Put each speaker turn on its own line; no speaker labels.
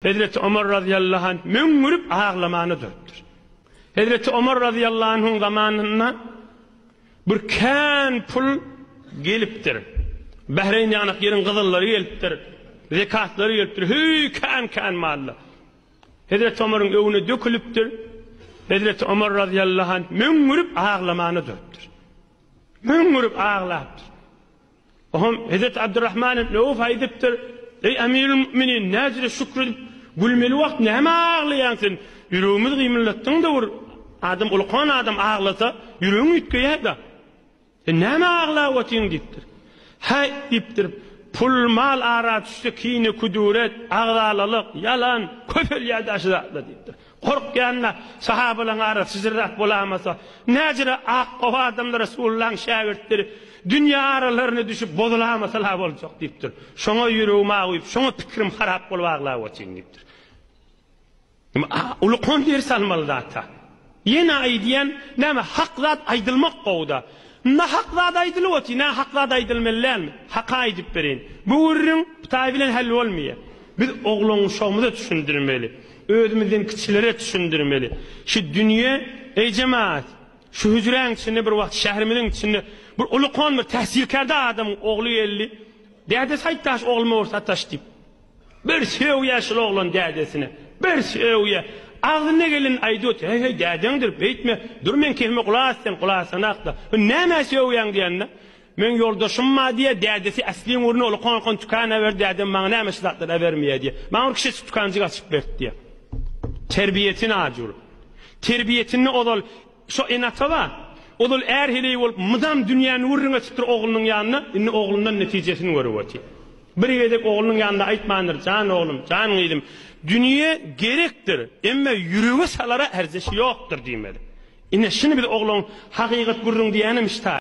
Hazreti Ömer radıyallahu anh müngürüp ağlamanı dörttür. Hazreti Ömer radıyallahu anh'ın zamanına bir kan pul geliptir. Bahreyn yanık yerin kızılları geliptir. Zekatları geliptir. Hüy kan malla. Hazreti Ömer'in evine dökülüptir. Hazreti Ömer radıyallahu anh müngürüp ağlamanı dörttür. Müngürüp ağlayıptır. Ohum Hazreti Abdurrahman'ın Nevuf aydiptir. Ey Emirül Müminin nazire şükredip gülmeli vakt näme ağlayansın? Yüreğimiz gıymillettin de vur. Adam ulkan adam ağlasa yüreğin ütköye da. Näme ağlawatyň dipdir. Hay dipdir. Pul mal ara düştü kine kuduret, ağzalalyk, yalan, köpel ýadaşda dipdir. Korkýanla sahabalar ara sizirdat bolamasa, näjire ak gowa adamlar Resulullah'ın şagirdleri dünya aralarına düşüp bozulamasalar boljak dipdir. Şoňa yüreğime agyp, şoňa pikirim harap bolup ağlawatyň dipdir. Ulukon ders almalı da. Yine aydiyen näme hak zat aydılmak gowda. Na hak zat aydylywatý, na hak zat aydylmalymy? Haka aýdyp berin. Bu urun taý bilen hal bolmaýar. Biz ogluny şoňmuza düşündirmeli. Özümizden kiçilere düşündirmeli. Şu dünya ey cemaat, şu hücreň içinde bir wagt şäherimiziň içinde bir ulukon bir tähsilkarda adam ogly geldi. Däde saýtaş oglumy orsataş dip. Bir sew ýaşly oglan dädesine. Bir sevye ağzına gelin aydot hey dädeňdir beýtme dur men kelme gulaçsam gulaçanaqda näme sevýäň diýende men ýoldaşymma diýe dädesi asliň urny ol kon tukana ber dädem maňa näme şartlar bermeýär diýe maňa kişi tukanjyk açyp berdi diýe terbiyetini ajur terbiyetini odal şo enataba odal erhili bolup mydam dünýäni urruna çıktyr oglunyň ýanyna indi oglundan netijesini görüp bir gedek oglunyň ýanynda aýtmandyr can oglum can gyýdym dünya gerektir emme yüreğe salara erzeşi yoktur diýmeli. Ine şunu bir oglun hakikat gurrun diýenim işte.